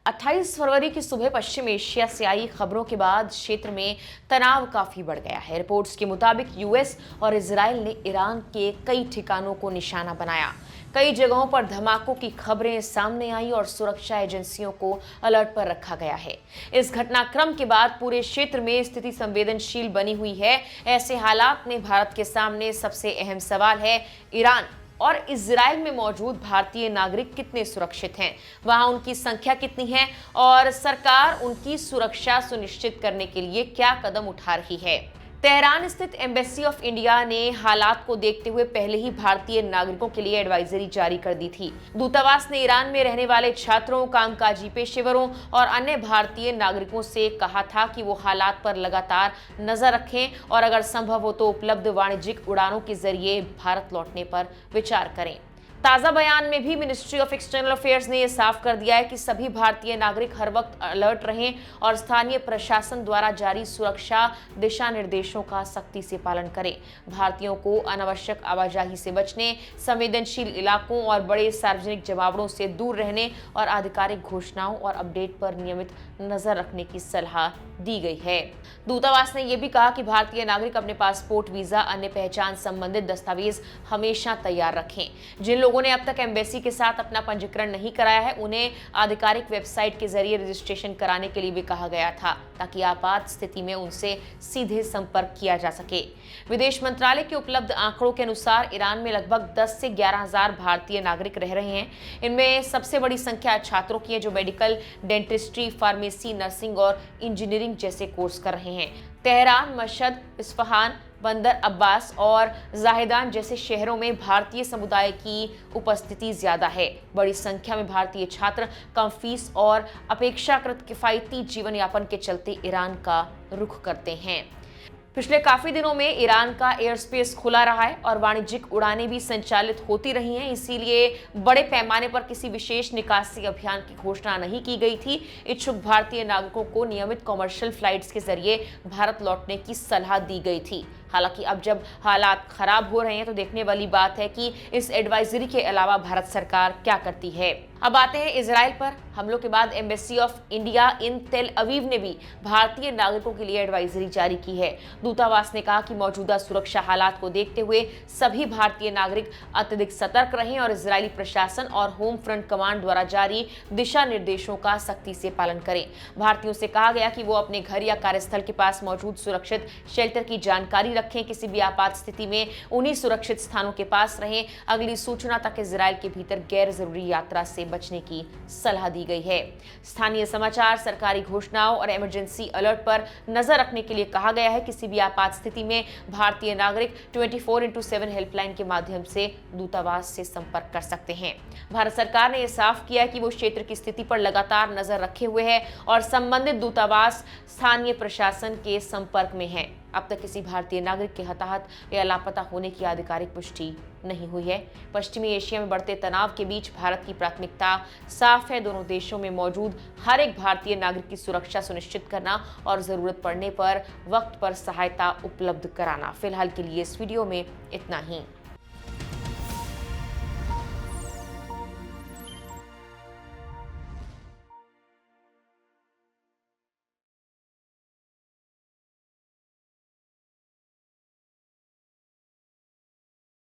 28 फरवरी की सुबह पश्चिम एशिया से आई खबरों के बाद क्षेत्र में तनाव काफी बढ़ गया है। रिपोर्ट्स के मुताबिक यूएस और इजराइल ने ईरान के कई ठिकानों को निशाना बनाया। कई जगहों पर धमाकों की खबरें सामने आई और सुरक्षा एजेंसियों को अलर्ट पर रखा गया है। इस घटनाक्रम के बाद पूरे क्षेत्र में स्थिति संवेदनशील बनी हुई है। ऐसे हालात में भारत के सामने सबसे अहम सवाल है, ईरान और इजराइल में मौजूद भारतीय नागरिक कितने सुरक्षित हैं, वहां उनकी संख्या कितनी है और सरकार उनकी सुरक्षा सुनिश्चित करने के लिए क्या कदम उठा रही है। तेहरान स्थित एम्बेसी ऑफ इंडिया ने हालात को देखते हुए पहले ही भारतीय नागरिकों के लिए एडवाइजरी जारी कर दी थी। दूतावास ने ईरान में रहने वाले छात्रों, कामकाजी पेशेवरों और अन्य भारतीय नागरिकों से कहा था कि वो हालात पर लगातार नजर रखें और अगर संभव हो तो उपलब्ध वाणिज्यिक उड़ानों के जरिए भारत लौटने पर विचार करें। ताजा बयान में भी मिनिस्ट्री ऑफ एक्सटर्नल अफेयर्स ने यह साफ कर दिया है कि सभी भारतीय नागरिक हर वक्त अलर्ट रहें और स्थानीय प्रशासन द्वारा जारी सुरक्षा दिशा निर्देशों का सख्ती से पालन करें। भारतीयों को अनावश्यक आवाजाही से बचने, संवेदनशील इलाकों और बड़े सार्वजनिक जमावड़ों से दूर रहने और आधिकारिक घोषणाओं और अपडेट पर नियमित नजर रखने की सलाह दी गई है। दूतावास ने यह भी कहा कि भारतीय नागरिक अपने पासपोर्ट, वीजा, अन्य पहचान संबंधित दस्तावेज हमेशा तैयार रखें। जिन लोगों ने अब तक एम्बेसी के साथ अपना पंजीकरण नहीं कराया है, उन्हें आधिकारिक वेबसाइट के जरिए रजिस्ट्रेशन कराने के लिए भी कहा गया था, ताकि आपात स्थिति में उनसे सीधे संपर्क किया जा सके। विदेश मंत्रालय के उपलब्ध आंकड़ों के अनुसार ईरान में लगभग 10 से 11,000 भारतीय नागरिक रह रहे हैं। इनमें सबसे बड़ी संख्या छात्रों की है जो मेडिकल, डेंटिस्ट्री, फार्मेसी, नर्सिंग और इंजीनियरिंग जैसे कोर्स कर रहे हैं। तेहरान, मशहद, इस्फहान, बंदर अब्बास और जाहिदान जैसे शहरों में भारतीय समुदाय की उपस्थिति ज्यादा है। बड़ी संख्या में भारतीय छात्र कम फीस और अपेक्षाकृत किफायती जीवन यापन के चलते ईरान का रुख करते हैं। पिछले काफी दिनों में ईरान का एयर स्पेस खुला रहा है और वाणिज्यिक उड़ानें भी संचालित होती रही हैं। इसीलिए बड़े पैमाने पर किसी विशेष निकासी अभियान की घोषणा नहीं की गई थी। इच्छुक भारतीय नागरिकों को नियमित कमर्शियल फ्लाइट्स के जरिए भारत लौटने की सलाह दी गई थी। हालांकि अब जब हालात खराब हो रहे हैं तो देखने वाली बात है कि इस एडवाइजरी के अलावा भारत सरकार क्या करती है। अब आते हैं इजराइल पर। हमलों के बाद एम्बेसी ऑफ इंडिया इन तेल अवीव ने भी भारतीय नागरिकों के लिए एडवाइजरी जारी की है। दूतावास ने कहा कि मौजूदा सुरक्षा हालात को देखते हुए सभी भारतीय नागरिक अत्यधिक सतर्क रहें और इजरायली प्रशासन और होम फ्रंट कमांड द्वारा जारी दिशा निर्देशों का सख्ती से पालन करें। भारतीयों से कहा गया कि वो अपने घर या कार्यस्थल के पास मौजूद सुरक्षित शेल्टर की जानकारी रखें। किसी भी आपात स्थिति में उन्हीं सुरक्षित स्थानों के पास रहें। अगली सूचना तक इजराइल के भीतर गैर जरूरी यात्रा से बचने की सलाह दी गई है। स्थानीय समाचार, सरकारी घोषणाओं और इमरजेंसी अलर्ट पर नजर रखने के लिए कहा गया है। किसी भी आपात स्थिति में भारतीय नागरिक 24x7 हेल्पलाइन के माध्यम से दूतावास से संपर्क कर सकते हैं। भारत सरकार ने यह साफ किया है कि वो क्षेत्र की स्थिति पर लगातार नजर रखे हुए है और संबंधित दूतावास स्थानीय प्रशासन के संपर्क में है। अब तक किसी भारतीय नागरिक के हताहत या लापता होने की आधिकारिक पुष्टि नहीं हुई है। पश्चिमी एशिया में बढ़ते तनाव के बीच भारत की प्राथमिकता साफ है, दोनों देशों में मौजूद हर एक भारतीय नागरिक की सुरक्षा सुनिश्चित करना और जरूरत पड़ने पर वक्त पर सहायता उपलब्ध कराना। फिलहाल के लिए इस वीडियो में इतना ही।